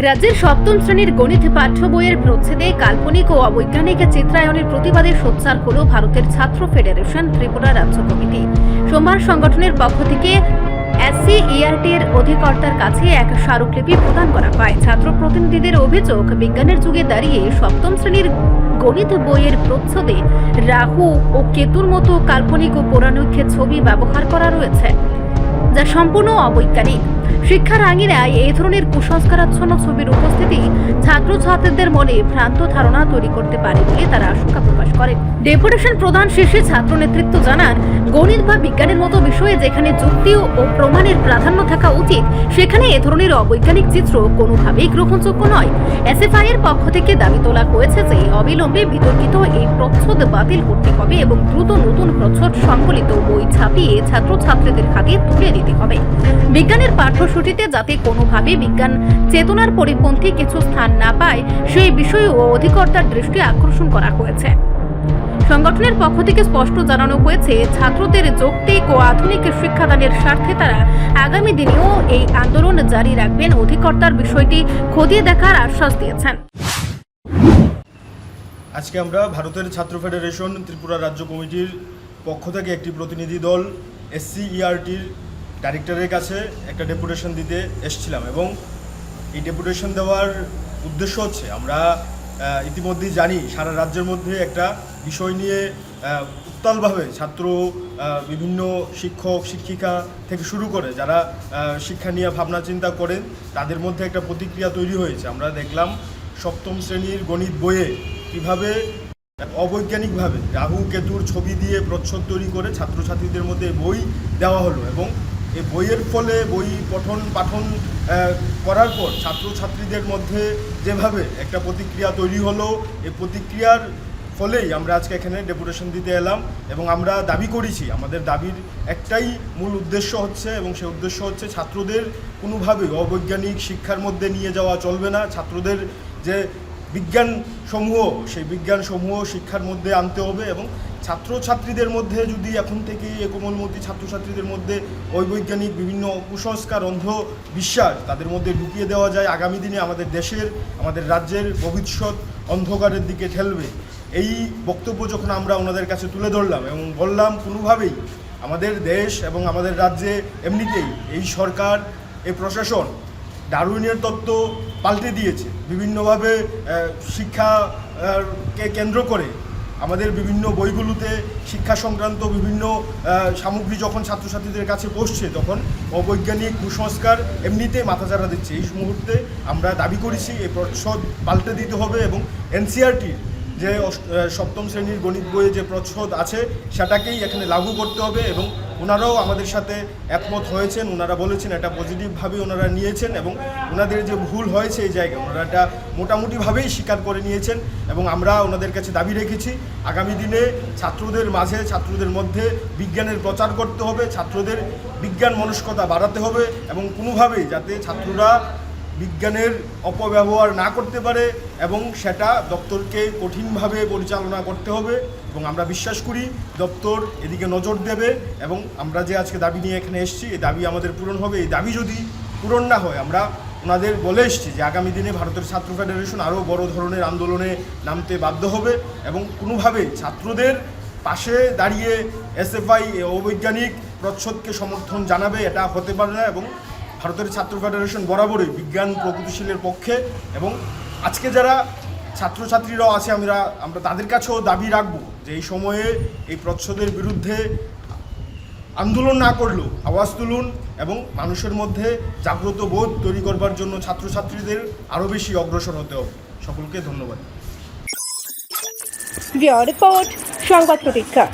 রাজ্যের সপ্তম শ্রেণীর গণিত পাঠ্য বইয়ের প্রচ্ছেদে কাল্পনিক ও অবৈজ্ঞানিক চিত্রায়নের প্রতিবাদে সোচ্চার হল ভারতের ছাত্র ফেডারেশন ত্রিপুরা রাজ্য কমিটি। সোমবার সংগঠনের পক্ষ থেকে SCERT-এর অধিকর্তার কাছে এক স্মারকলিপি প্রদান করা হয়। ছাত্র প্রতিনিধিদের অভিযোগ, বিজ্ঞানের যুগে দাঁড়িয়ে সপ্তম শ্রেণীর গণিত বইয়ের প্রচ্ছদে রাহু ও কেতুর মতো কাল্পনিক ও পৌরাণিক ছবি ব্যবহার করা রয়েছে, যা সম্পূর্ণ অবৈজ্ঞানিক। শিক্ষার আঙিনায় এই ধরনের কুসংস্কারাচ্ছন্ন ছবির উপস্থিতি ছাত্রছাত্রীদের মনে ভ্রান্ত ধারণা তৈরি করতে পারে বলে তারা আশঙ্কা প্রকাশ করেন। ডেপুটেশন প্রদান শেষে ছাত্র নেতৃত্ব জানান, গণিত বা বিজ্ঞানের মতো বিষয়ে যেখানে যুক্তি ও প্রমাণের প্রাধান্য থাকা উচিত, সেখানে এ ধরনের অবৈজ্ঞানিক চিত্র কোনোভাবেই গ্রহণযোগ্য নয়। SFI এর পক্ষ থেকে দাবি তোলা হয়েছে যে অবিলম্বে বিতর্কিত এই প্রচ্ছদ বাতিল করতে হবে এবং দ্রুত নতুন প্রচ্ছদ সংকলিত বই ছাপিয়ে ছাত্রছাত্রীদের হাতে তুলে দিতে হবে। বিজ্ঞানের পাঠ্যসূচিতে যাতে কোনোভাবে বিজ্ঞান চেতনার পরিপন্থী কিছু স্থান না পায়, সেই বিষয়ে অধিকর্তার দৃষ্টি আকর্ষণ করা হয়েছে। সংগঠনের পক্ষ থেকে স্পষ্ট জানানো হয়েছে, ছাত্রদের যৌক্তিক ও আধুনিক শিক্ষাদানের স্বার্থে তারা আগামী দিনেও এই আন্দোলন জারি রাখবেন। অধিকর্তার বিষয়টি খতিয়ে দেখার আশ্বাস দিয়েছেন। আজকে আমরা ভারতের ছাত্র ফেডারেশন ত্রিপুরা রাজ্য কমিটির পক্ষ থেকে একটি প্রতিনিধি দল SCERT-র ডাইরেক্টরের কাছে একটা ডেপুটেশন দিতে এসেছিলাম এবং এই ডেপুটেশন দেওয়ার উদ্দেশ্য হচ্ছে, আমরা ইতিমধ্যেই জানি সারা রাজ্যের মধ্যে একটা বিষয় নিয়ে উত্তালভাবে ছাত্র, বিভিন্ন শিক্ষক শিক্ষিকা থেকে শুরু করে যারা শিক্ষা নিয়ে ভাবনা চিন্তা করেন, তাদের মধ্যে একটা প্রতিক্রিয়া তৈরি হয়েছে। আমরা দেখলাম সপ্তম শ্রেণীর গণিত বইয়ে কীভাবে অবৈজ্ঞানিকভাবে রাহু কেতুর ছবি দিয়ে প্রচ্ছদ তৈরি করে ছাত্রছাত্রীদের মধ্যে বই দেওয়া হলো এবং এই বইয়ের ফলে বই পঠন পাঠন করার পর ছাত্রছাত্রীদের মধ্যে যেভাবে একটা প্রতিক্রিয়া তৈরি হলো, এই প্রতিক্রিয়ার ফলেই আমরা আজকে এখানে ডেপুটেশন দিতে এলাম এবং আমরা দাবি করেছি, আমাদের দাবির একটাই মূল উদ্দেশ্য হচ্ছে এবং সেই উদ্দেশ্য হচ্ছে ছাত্রদের কোনোভাবেই অবৈজ্ঞানিক শিক্ষার মধ্যে নিয়ে যাওয়া চলবে না। ছাত্রদের যে বিজ্ঞানসমূহ, সেই বিজ্ঞানসমূহ শিক্ষার মধ্যে আনতে হবে এবং ছাত্রছাত্রীদের মধ্যে যদি এখন থেকেই কোমলমতি ছাত্রছাত্রীদের মধ্যে অবৈজ্ঞানিক বিভিন্ন কুসংস্কার, অন্ধ বিশ্বাস তাদের মধ্যে ঢুকিয়ে দেওয়া যায়, আগামী দিনে আমাদের দেশের, আমাদের রাজ্যের ভবিষ্যৎ অন্ধকারের দিকে ঠেলবে। এই বক্তব্য যখন আমরা ওনাদের কাছে তুলে ধরলাম এবং বললাম, কোনোভাবেই আমাদের দেশ এবং আমাদের রাজ্যে এমনিতেই এই সরকার, এই প্রশাসন ডারউইনের তত্ত্ব পাল্টে দিয়েছে। বিভিন্নভাবে শিক্ষাকে কেন্দ্র করে আমাদের বিভিন্ন বইগুলোতে শিক্ষা সংক্রান্ত বিভিন্ন সামগ্রী যখন ছাত্রছাত্রীদের কাছে পৌঁছছে, তখন অবৈজ্ঞানিক কুসংস্কার এমনিতেই মাথাচাড়া দিচ্ছে। এই মুহূর্তে আমরা দাবি করেছি এই প্রচ্ছদ পাল্টে দিতে হবে এবং NCERT-র যে সপ্তম শ্রেণীর গণিত বইয়ে যে প্রচ্ছদ আছে সেটাকেই এখানে লাগু করতে হবে এবং ওনারাও আমাদের সাথে একমত হয়েছেন। ওনারা বলেছেন এটা পজিটিভভাবে ওনারা নিয়েছেন এবং ওনাদের যে ভুল হয়েছে এই জায়গায় ওনারা এটা মোটামুটিভাবেই স্বীকার করে নিয়েছেন এবং আমরা ওনাদের কাছে দাবি রেখেছি, আগামী দিনে ছাত্রদের মাঝে, ছাত্রদের মধ্যে বিজ্ঞানের প্রচার করতে হবে, ছাত্রদের বিজ্ঞান মনস্কতা বাড়াতে হবে এবং কোনোভাবেই যাতে ছাত্ররা বিজ্ঞানের অপব্যবহার না করতে পারে এবং সেটা দপ্তরকে কঠিনভাবে পরিচালনা করতে হবে এবং আমরা বিশ্বাস করি দপ্তর এদিকে নজর দেবে এবং আমরা যে আজকে দাবি নিয়ে এখানে এসেছি, এই দাবি আমাদের পূরণ হবে। এই দাবি যদি পূরণ না হয়, আমরা ওনাদের বলে এসেছি যে আগামী দিনে ভারতের ছাত্র ফেডারেশন আরও বড় ধরনের আন্দোলনে নামতে বাধ্য হবে এবং কোনোভাবেই ছাত্রদের পাশে দাঁড়িয়ে SFI অবৈজ্ঞানিক প্রচ্ছদকে সমর্থন জানাবে, এটা হতে পারে না। এবং ভারতের ছাত্র ফেডারেশন বরাবরই বিজ্ঞান প্রগতিশীলের পক্ষে এবং আজকে যারা ছাত্রছাত্রীরাও আছে, আমরা তাদের কাছেও দাবি রাখবো যে এই সময়ে এই প্রচ্ছদের বিরুদ্ধে আন্দোলন না করলেও আওয়াজ তুলুন এবং মানুষের মধ্যে জাগ্রত বোধ তৈরি করবার জন্য ছাত্রছাত্রীদের আরও বেশি অগ্রসর হতে হবে। সকলকে ধন্যবাদ। রিপোর্ট সংবাদ প্রতীক্ষা।